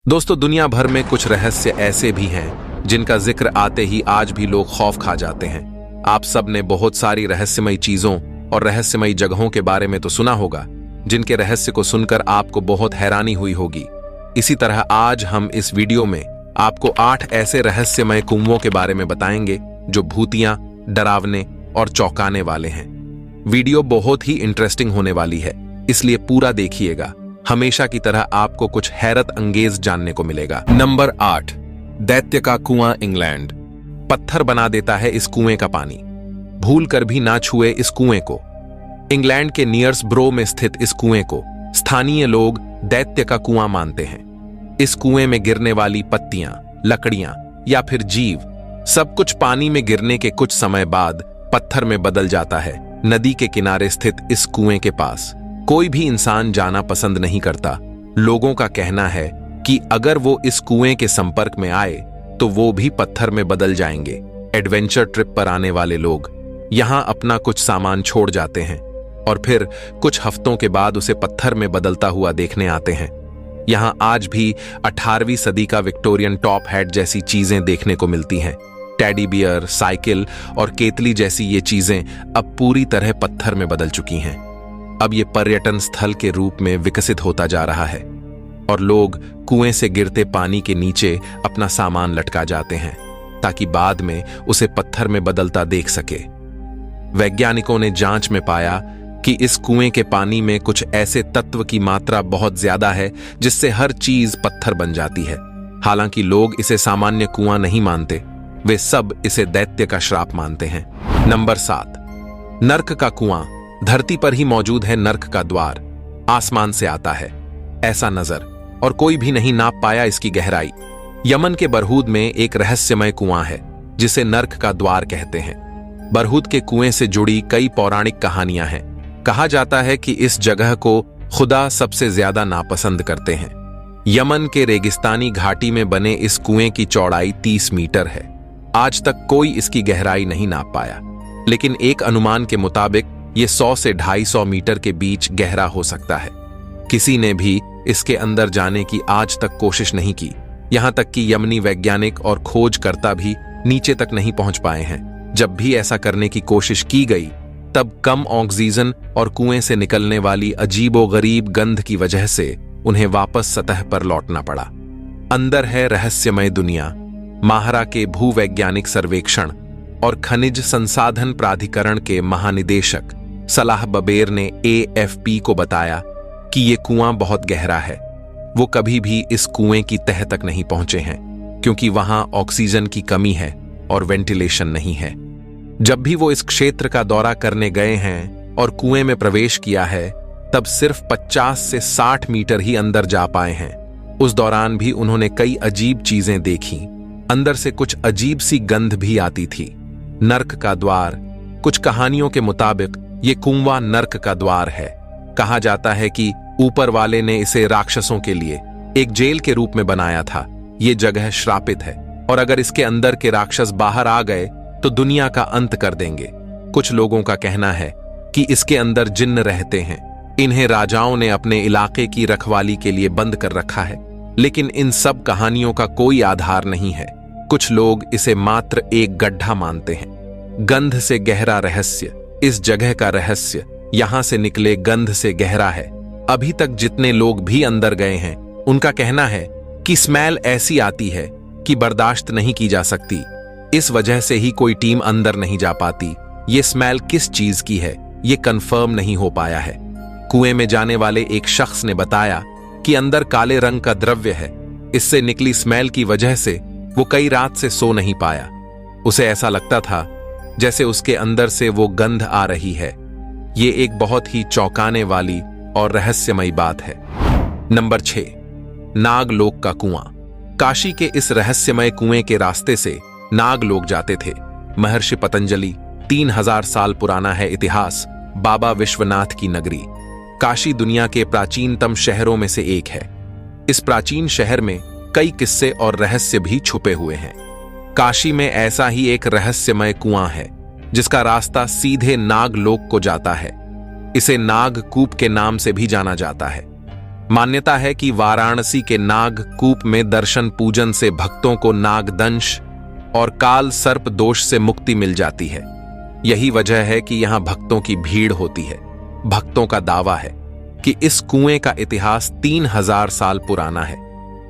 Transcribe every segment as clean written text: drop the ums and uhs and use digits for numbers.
दोस्तों, दुनिया भर में कुछ रहस्य ऐसे भी हैं जिनका जिक्र आते ही आज भी लोग खौफ खा जाते हैं। आप सब ने बहुत सारी रहस्यमयी चीजों और रहस्यमयी जगहों के बारे में तो सुना होगा, जिनके रहस्य को सुनकर आपको बहुत हैरानी हुई होगी। इसी तरह आज हम इस वीडियो में आपको 8 ऐसे रहस्यमय कुओं के बारे में बताएंगे जो भूतियां, डरावने और चौंकाने वाले हैं। वीडियो बहुत ही इंटरेस्टिंग होने वाली है, इसलिए पूरा देखिएगा। हमेशा की तरह आपको कुछ हैरत अंगेज जानने को मिलेगा। नंबर 8, दैत्य का कुआं, इंग्लैंड। पत्थर बना देता है इस कुएं का पानी। भूल कर भी ना छुए इस कुएं को। इंग्लैंड के नियर्स ब्रो में स्थित इस कुएं को स्थानीय लोग दैत्य का कुआं मानते हैं। इस कुएं में गिरने वाली पत्तियां, लकड़ियां या फिर जीव सब कुछ पानी में गिरने के कुछ समय बाद पत्थर में बदल जाता है। नदी के किनारे स्थित इस कुएं के पास कोई भी इंसान जाना पसंद नहीं करता। लोगों का कहना है कि अगर वो इस कुएं के संपर्क में आए तो वो भी पत्थर में बदल जाएंगे। एडवेंचर ट्रिप पर आने वाले लोग यहां अपना कुछ सामान छोड़ जाते हैं और फिर कुछ हफ्तों के बाद उसे पत्थर में बदलता हुआ देखने आते हैं। यहां आज भी 18वीं सदी का विक्टोरियन टॉप हैट जैसी चीजें देखने को मिलती हैं। टेडी बियर, साइकिल और केतली जैसी ये चीजें अब पूरी तरह पत्थर में बदल चुकी हैं। अब ये पर्यटन स्थल के रूप में विकसित होता जा रहा है और लोग कुएं से गिरते पानी के नीचे अपना सामान लटका जाते हैं ताकि बाद में उसे पत्थर में बदलता देख सके। वैज्ञानिकों ने जांच में पाया कि इस कुएं के पानी में कुछ ऐसे तत्व की मात्रा बहुत ज्यादा है जिससे हर चीज पत्थर बन जाती है। हालांकि लोग इसे सामान्य कुआं नहीं मानते, वे सब इसे दैत्य का श्राप मानते हैं। नंबर 7, नर्क का कुआं। धरती पर ही मौजूद है नर्क का द्वार। आसमान से आता है ऐसा नजर और कोई भी नहीं नाप पाया इसकी गहराई। यमन के बरहूद में एक रहस्यमय कुआं है जिसे नर्क का द्वार कहते हैं। बरहूद के कुएं से जुड़ी कई पौराणिक कहानियां हैं। कहा जाता है कि इस जगह को खुदा सबसे ज्यादा नापसंद करते हैं। यमन के रेगिस्तानी घाटी में बने इस कुएं की चौड़ाई 30 मीटर है। आज तक कोई इसकी गहराई नहीं नाप पाया, लेकिन एक अनुमान के मुताबिक ये 100 से 250 मीटर के बीच गहरा हो सकता है। किसी ने भी इसके अंदर जाने की आज तक कोशिश नहीं की। यहां तक कि यमनी वैज्ञानिक और खोजकर्ता भी नीचे तक नहीं पहुंच पाए हैं। जब भी ऐसा करने की कोशिश की गई तब कम ऑक्सीजन और कुएं से निकलने वाली अजीबोगरीब गंध की वजह से उन्हें वापस सतह पर लौटना पड़ा। अंदर है रहस्यमय दुनिया। माहरा के भूवैज्ञानिक सर्वेक्षण और खनिज संसाधन प्राधिकरण के महानिदेशक सलाह बबेर ने AFP को बताया कि ये कुआं बहुत गहरा है। वो कभी भी इस कुएं की तह तक नहीं पहुंचे हैं क्योंकि वहां ऑक्सीजन की कमी है और वेंटिलेशन नहीं है। जब भी वो इस क्षेत्र का दौरा करने गए हैं और कुएं में प्रवेश किया है तब सिर्फ 50 से 60 मीटर ही अंदर जा पाए हैं। उस दौरान भी उन्होंने कई अजीब चीजें देखी। अंदर से कुछ अजीब सी गंध भी आती थी। नर्क का द्वार। कुछ कहानियों के मुताबिक ये कुआं नर्क का द्वार है। कहा जाता है कि ऊपर वाले ने इसे राक्षसों के लिए एक जेल के रूप में बनाया था। ये जगह श्रापित है और अगर इसके अंदर के राक्षस बाहर आ गए तो दुनिया का अंत कर देंगे। कुछ लोगों का कहना है कि इसके अंदर जिन्न रहते हैं। इन्हें राजाओं ने अपने इलाके की रखवाली के लिए बंद कर रखा है, लेकिन इन सब कहानियों का कोई आधार नहीं है। कुछ लोग इसे मात्र एक गड्ढा मानते हैं। गंध से गहरा रहस्य। इस जगह का रहस्य यहां से निकले गंध से गहरा है। अभी तक जितने लोग भी अंदर गए हैं उनका कहना है कि स्मेल ऐसी आती है कि बर्दाश्त नहीं की जा सकती। इस वजह से ही कोई टीम अंदर नहीं जा पाती। ये स्मेल किस चीज की है ये कंफर्म नहीं हो पाया है। कुएं में जाने वाले एक शख्स ने बताया कि अंदर काले रंग का द्रव्य है। इससे निकली स्मेल की वजह से वो कई रात से सो नहीं पाया। उसे ऐसा लगता था जैसे उसके अंदर से वो गंध आ रही है। ये एक बहुत ही चौंकाने वाली और रहस्यमयी बात है। नंबर 6, नागलोक का कुआं। काशी के इस रहस्यमय कुएं के रास्ते से नागलोक जाते थे। महर्षि पतंजलि। 3000 साल पुराना है इतिहास। बाबा विश्वनाथ की नगरी। काशी दुनिया के प्राचीनतम शहरों में से एक है। इस प्राचीन शहर में कई किस्से और रहस्य भी छुपे हुए हैं। काशी में ऐसा ही एक रहस्यमय कुआं है जिसका रास्ता सीधे नागलोक को जाता है। इसे नागकूप के नाम से भी जाना जाता है। मान्यता है कि वाराणसी के नाग कूप में दर्शन पूजन से भक्तों को नागदंश और काल सर्प दोष से मुक्ति मिल जाती है। यही वजह है कि यहां भक्तों की भीड़ होती है। भक्तों का दावा है कि इस कुएं का इतिहास 3000 साल पुराना है।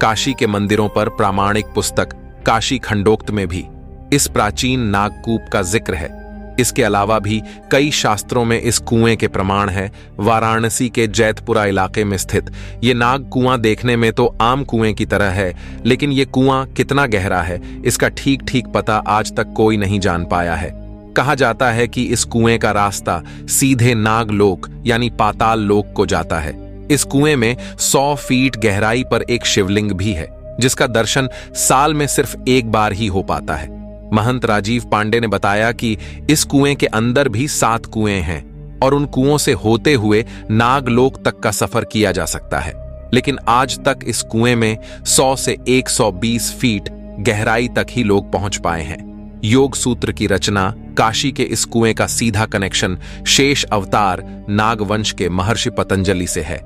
काशी के मंदिरों पर प्रामाणिक पुस्तक काशी खंडोक्त में भी इस प्राचीन नागकूप का जिक्र है। इसके अलावा भी कई शास्त्रों में इस कुएं के प्रमाण है। वाराणसी के जैतपुरा इलाके में स्थित ये नाग कुआं देखने में तो आम कुएं की तरह है, लेकिन ये कुआं कितना गहरा है इसका ठीक ठीक पता आज तक कोई नहीं जान पाया है। कहा जाता है कि इस कुएं का रास्ता सीधे नागलोक यानी पाताल लोक को जाता है। इस कुएं में 100 फीट गहराई पर एक शिवलिंग भी है, जिसका दर्शन साल में सिर्फ एक बार ही हो पाता है। महंत राजीव पांडे ने बताया कि इस कुएं के अंदर भी 7 कुएं हैं और उन कुओं से होते हुए नागलोक तक का सफर किया जा सकता है, लेकिन आज तक इस कुएं में 100 से 120 फीट गहराई तक ही लोग पहुंच पाए हैं। योग सूत्र की रचना, काशी के इस कुएं का सीधा कनेक्शन शेष अवतार नागवंश के महर्षि पतंजलि से है।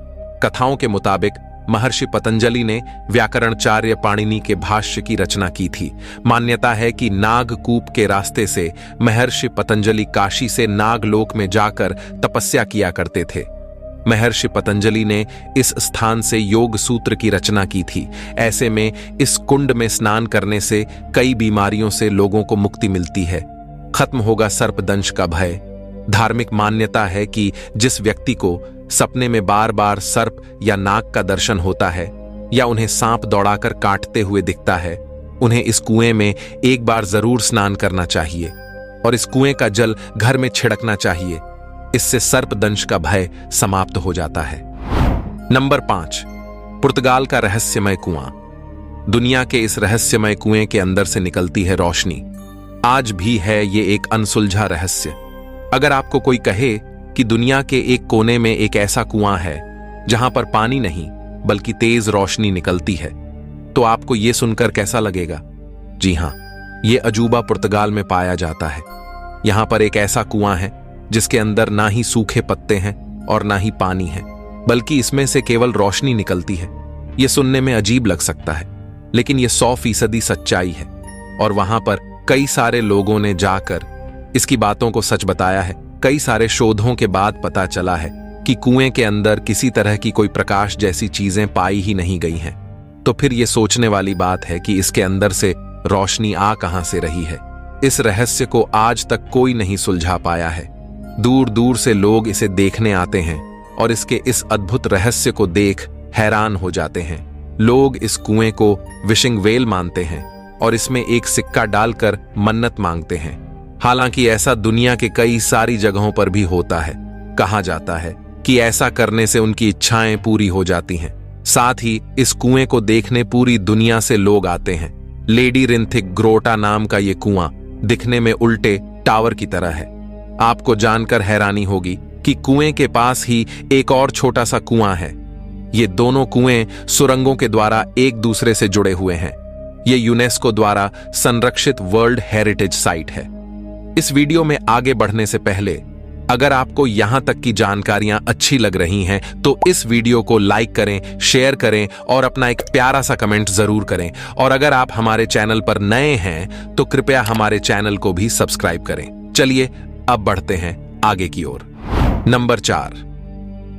कथाओं के मुताबिक महर्षि पतंजलि ने व्याकरणाचार्य पाणिनि के भाष्य की रचना की थी। मान्यता है कि नागकूप के रास्ते से महर्षि पतंजलि काशी से नागलोक में जाकर तपस्या किया करते थे। महर्षि पतंजलि ने इस स्थान से योग सूत्र की रचना की थी। ऐसे में इस कुंड में स्नान करने से कई बीमारियों से लोगों को मुक्ति मिलती है। खत्म होगा सर्पदंश का भय। धार्मिक मान्यता है कि जिस व्यक्ति को सपने में बार बार सर्प या नाग का दर्शन होता है या उन्हें सांप दौड़ाकर काटते हुए दिखता है, उन्हें इस कुएं में एक बार जरूर स्नान करना चाहिए और इस कुएं का जल घर में छिड़कना चाहिए। इससे सर्पदंश का भय समाप्त हो जाता है। नंबर 5, पुर्तगाल का रहस्यमय कुआं। दुनिया के इस रहस्यमय कुएं के अंदर से निकलती है रोशनी। आज भी है ये एक अनसुलझा रहस्य। अगर आपको कोई कहे कि दुनिया के एक कोने में एक ऐसा कुआं है जहां पर पानी नहीं बल्कि तेज रोशनी निकलती है, तो आपको यह सुनकर कैसा लगेगा? जी हां, यह अजूबा पुर्तगाल में पाया जाता है। यहां पर एक ऐसा कुआं है जिसके अंदर ना ही सूखे पत्ते हैं और ना ही पानी है, बल्कि इसमें से केवल रोशनी निकलती है। यह सुनने में अजीब लग सकता है, लेकिन यह 100% सच्चाई है और वहां पर कई सारे लोगों ने जाकर इसकी बातों को सच बताया है। कई सारे शोधों के बाद पता चला है कि कुएं के अंदर किसी तरह की कोई प्रकाश जैसी चीजें पाई ही नहीं गई हैं। तो फिर यह सोचने वाली बात है कि इसके अंदर से रोशनी आ कहां से रही है। इस रहस्य को आज तक कोई नहीं सुलझा पाया है। दूर दूर से लोग इसे देखने आते हैं और इसके इस अद्भुत रहस्य को देख हैरान हो जाते हैं। लोग इस कुएं को विशिंग वेल मानते हैं और इसमें एक सिक्का डालकर मन्नत मांगते हैं। हालांकि ऐसा दुनिया के कई सारी जगहों पर भी होता है। कहा जाता है कि ऐसा करने से उनकी इच्छाएं पूरी हो जाती हैं। साथ ही इस कुएं को देखने पूरी दुनिया से लोग आते हैं। लेडी रिंथिक ग्रोटा नाम का ये कुआं दिखने में उल्टे टावर की तरह है। आपको जानकर हैरानी होगी कि कुएं के पास ही एक और छोटा सा कुआं है। ये दोनों कुएं सुरंगों के द्वारा एक दूसरे से जुड़े हुए हैं। ये यूनेस्को द्वारा संरक्षित वर्ल्ड हेरिटेज साइट है। इस वीडियो में आगे बढ़ने से पहले अगर आपको यहां तक की जानकारियां अच्छी लग रही हैं तो इस वीडियो को लाइक करें, शेयर करें और अपना एक प्यारा सा कमेंट जरूर करें। और अगर आप हमारे चैनल पर नए हैं तो कृपया हमारे चैनल को भी सब्सक्राइब करें। चलिए अब बढ़ते हैं आगे की ओर। नंबर 4,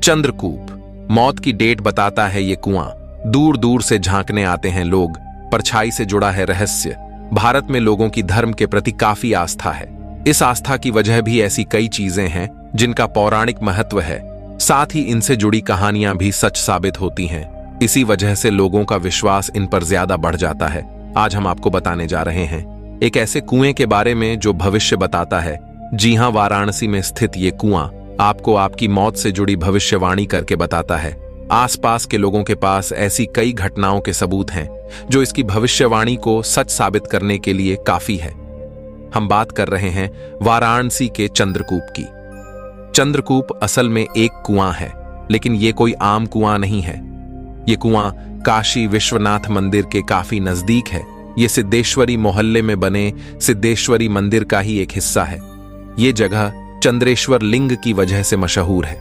चंद्रकूप। मौत की डेट बताता है ये कुआं। दूर दूर से झांकने आते हैं लोग। परछाई से जुड़ा है रहस्य। भारत में लोगों की धर्म के प्रति काफी आस्था है। इस आस्था की वजह भी ऐसी कई चीजें हैं जिनका पौराणिक महत्व है। साथ ही इनसे जुड़ी कहानियां भी सच साबित होती हैं। इसी वजह से लोगों का विश्वास इन पर ज्यादा बढ़ जाता है। आज हम आपको बताने जा रहे हैं एक ऐसे कुएं के बारे में जो भविष्य बताता है। जी हां, वाराणसी में स्थित ये कुआं आपको आपकी मौत से जुड़ी भविष्यवाणी करके बताता है। आसपास के लोगों के पास ऐसी कई घटनाओं के सबूत हैं जो इसकी भविष्यवाणी को सच साबित करने के लिए काफी है। हम बात कर रहे हैं वाराणसी के चंद्रकूप की। चंद्रकूप असल में एक कुआं है, लेकिन ये कोई आम कुआं नहीं है। ये कुआं काशी विश्वनाथ मंदिर के काफी नजदीक है। ये सिद्धेश्वरी मोहल्ले में बने सिद्धेश्वरी मंदिर का ही एक हिस्सा है। ये जगह चंद्रेश्वर लिंग की वजह से मशहूर है।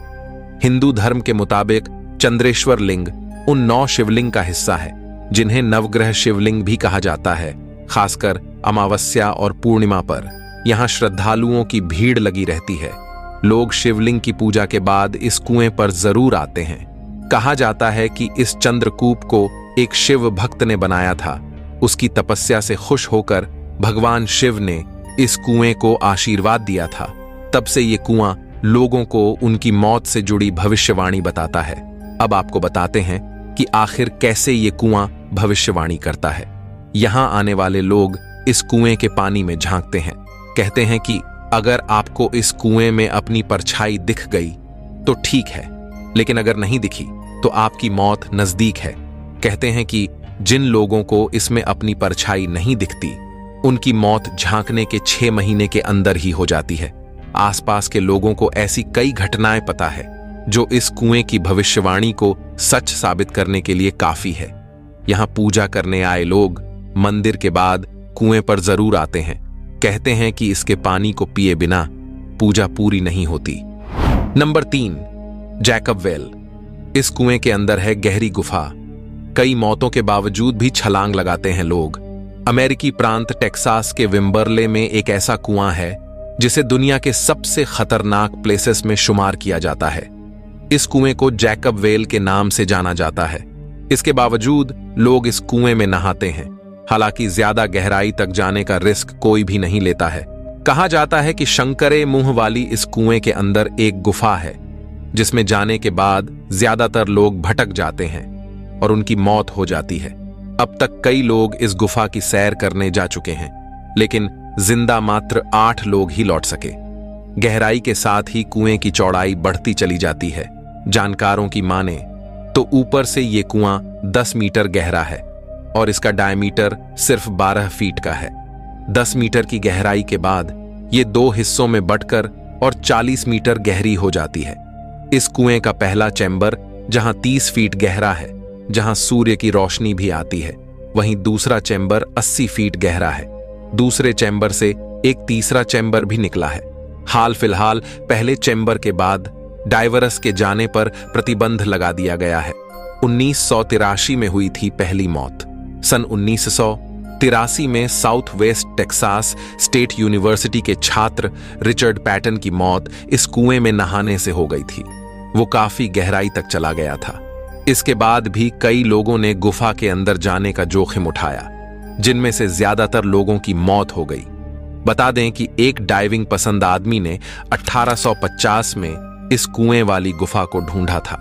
हिंदू धर्म के मुताबिक चंद्रेश्वर लिंग उन 9 शिवलिंग का हिस्सा है जिन्हें नवग्रह शिवलिंग भी कहा जाता है। खासकर अमावस्या और पूर्णिमा पर यहाँ श्रद्धालुओं की भीड़ लगी रहती है। लोग शिवलिंग की पूजा के बाद इस कुएं पर जरूर आते हैं। कहा जाता है कि इस चंद्रकूप को एक शिव भक्त ने बनाया था। उसकी तपस्या से खुश होकर भगवान शिव ने इस कुएं को आशीर्वाद दिया था। तब से ये कुआं लोगों को उनकी मौत से जुड़ी भविष्यवाणी बताता है। अब आपको बताते हैं कि आखिर कैसे ये कुआं भविष्यवाणी करता है। यहां आने वाले लोग इस कुएं के पानी में झांकते हैं। कहते हैं कि अगर आपको इस कुएं में अपनी परछाई दिख गई तो ठीक है, लेकिन अगर नहीं दिखी तो आपकी मौत नजदीक है। कहते हैं कि जिन लोगों को इसमें अपनी परछाई नहीं दिखती, उनकी मौत झांकने के 6 महीने के अंदर ही हो जाती है। आसपास के लोगों को ऐसी कई घटनाएं पता है जो इस कुएं की भविष्यवाणी को सच साबित करने के लिए काफी है। यहां पूजा करने आए लोग मंदिर के बाद कुएं पर जरूर आते हैं। कहते हैं कि इसके पानी को पिए बिना पूजा पूरी नहीं होती। Number 3, Jacob well. इस कुएं के अंदर है गहरी गुफा। कई मौतों के बावजूद भी छलांग लगाते हैं लोग। अमेरिकी प्रांत टेक्सास के विम्बरले में एक ऐसा कुआं है जिसे दुनिया के सबसे खतरनाक प्लेसेस में शुमार किया जाता है। इस कुएं को जैकब वेल के नाम से जाना जाता है। इसके बावजूद लोग इस कुएं में नहाते हैं। हालांकि ज्यादा गहराई तक जाने का रिस्क कोई भी नहीं लेता है। कहा जाता है कि शंकरे मुंह वाली इस कुएं के अंदर एक गुफा है जिसमें जाने के बाद ज्यादातर लोग भटक जाते हैं और उनकी मौत हो जाती है। अब तक कई लोग इस गुफा की सैर करने जा चुके हैं, लेकिन जिंदा मात्र 8 लोग ही लौट सके। गहराई के साथ ही कुएं की चौड़ाई बढ़ती चली जाती है। जानकारों की माने तो ऊपर से ये कुआं 10 मीटर गहरा है और इसका डायमीटर सिर्फ 12 फीट का है। 10 मीटर की गहराई के बाद ये 2 हिस्सों में बंटकर और 40 मीटर गहरी हो जाती है। इस कुएं का पहला चैम्बर जहां 30 फीट गहरा है, जहां सूर्य की रोशनी भी आती है, वहीं दूसरा चैम्बर 80 फीट गहरा है। दूसरे चैम्बर से एक तीसरा चैम्बर भी निकला है। हाल फिलहाल पहले चैम्बर के बाद डाइवरस के जाने पर प्रतिबंध लगा दिया गया है। 1983 में हुई थी पहली मौत। सन 1983 में south West Texas state university के छात्र रिचर्ड पैटन की मौत इस कुएं में नहाने से हो गई थी। वो काफी गहराई तक चला गया था। इसके बाद भी कई लोगों ने गुफा के अंदर जाने का जोखिम उठाया, जिनमें से ज्यादातर लोगों की मौत हो गई। बता दें कि एक डाइविंग पसंद आदमी ने 1850 में इस कुएं वाली गुफा को ढूंढा था।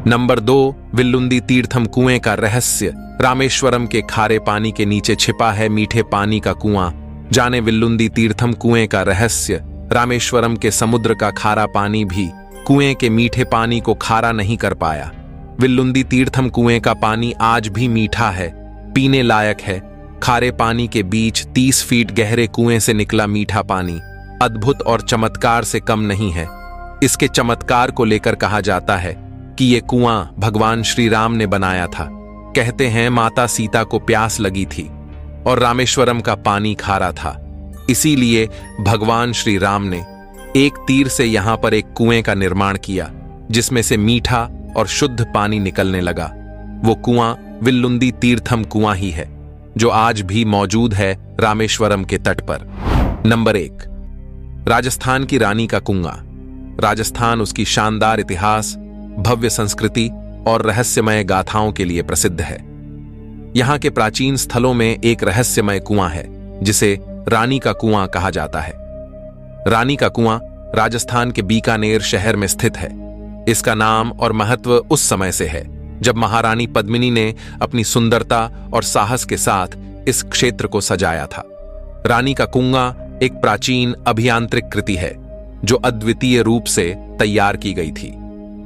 नंबर 2, विल्लुंदी तीर्थम कुएं का रहस्य। रामेश्वरम के खारे पानी के नीचे छिपा है मीठे पानी का कुआं। जाने विल्लुंदी तीर्थम कुएं का रहस्य। रामेश्वरम के समुद्र का खारा पानी भी कुएं के मीठे पानी को खारा नहीं कर पाया। विल्लुंदी तीर्थम कुएं का पानी आज भी मीठा है, पीने लायक है। खारे पानी के बीच 30 फीट गहरे कुएं से निकला मीठा पानी अद्भुत और चमत्कार से कम नहीं है। इसके चमत्कार को लेकर कहा जाता है कि ये कुआं भगवान श्री राम ने बनाया था। कहते हैं माता सीता को प्यास लगी थी और रामेश्वरम का पानी खारा था, इसीलिए भगवान श्री राम ने एक तीर से यहां पर एक कुएं का निर्माण किया जिसमें से मीठा और शुद्ध पानी निकलने लगा। वो कुआं विल्लुंदी तीर्थम कुआं ही है जो आज भी मौजूद है रामेश्वरम के तट पर। नंबर 1, राजस्थान की रानी का कुआं। राजस्थान उसकी शानदार इतिहास, भव्य संस्कृति और रहस्यमय गाथाओं के लिए प्रसिद्ध है। यहां के प्राचीन स्थलों में एक रहस्यमय कुआं है जिसे रानी का कुआं कहा जाता है। रानी का कुआं राजस्थान के बीकानेर शहर में स्थित है। इसका नाम और महत्व उस समय से है जब महारानी पद्मिनी ने अपनी सुंदरता और साहस के साथ इस क्षेत्र को सजाया था। रानी का कुआं एक प्राचीन अभियांत्रिक कृति है जो अद्वितीय रूप से तैयार की गई थी।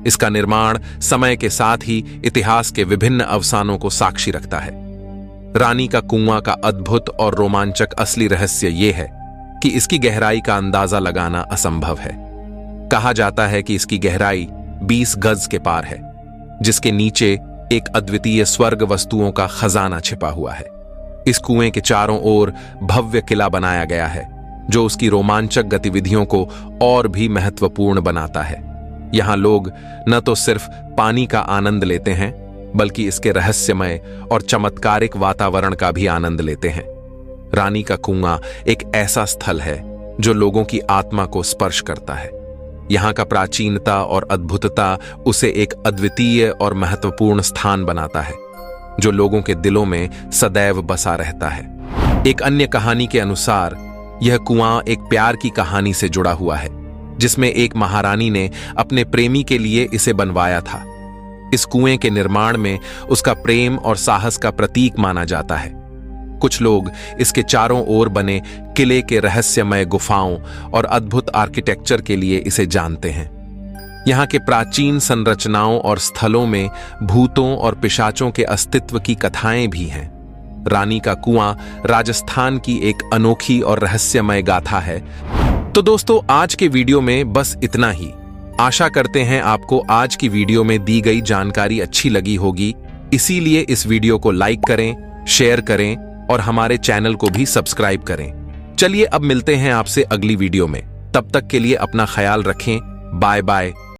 इसका निर्माण समय के साथ ही इतिहास के विभिन्न अवसानों को साक्षी रखता है। रानी का कुआं का अद्भुत और रोमांचक असली रहस्य यह है कि इसकी गहराई का अंदाजा लगाना असंभव है। कहा जाता है कि इसकी गहराई 20 गज के पार है, जिसके नीचे एक अद्वितीय स्वर्ग वस्तुओं का खजाना छिपा हुआ है। इस कुएं के चारों ओर भव्य किला बनाया गया है जो उसकी रोमांचक गतिविधियों को और भी महत्वपूर्ण बनाता है। यहां लोग न तो सिर्फ पानी का आनंद लेते हैं बल्कि इसके रहस्यमय और चमत्कारिक वातावरण का भी आनंद लेते हैं। रानी का कुआं एक ऐसा स्थल है जो लोगों की आत्मा को स्पर्श करता है। यहाँ का प्राचीनता और अद्भुतता उसे एक अद्वितीय और महत्वपूर्ण स्थान बनाता है जो लोगों के दिलों में सदैव बसा रहता है। एक अन्य कहानी के अनुसार यह कुआं एक प्यार की कहानी से जुड़ा हुआ है, जिसमें एक महारानी ने अपने प्रेमी के लिए इसे बनवाया था। इस कुएं के निर्माण में उसका प्रेम और साहस का प्रतीक माना जाता है। कुछ लोग इसके चारों ओर बने किले के रहस्यमय गुफाओं और अद्भुत आर्किटेक्चर के लिए इसे जानते हैं। यहाँ के प्राचीन संरचनाओं और स्थलों में भूतों और पिशाचों के अस्तित्व की कथाएं भी हैं। रानी का कुआं राजस्थान की एक अनोखी और रहस्यमय गाथा है। तो दोस्तों, आज के वीडियो में बस इतना ही। आशा करते हैं आपको आज की वीडियो में दी गई जानकारी अच्छी लगी होगी, इसीलिए इस वीडियो को लाइक करें, शेयर करें और हमारे चैनल को भी सब्सक्राइब करें। चलिए अब मिलते हैं आपसे अगली वीडियो में। तब तक के लिए अपना ख्याल रखें। Bye bye.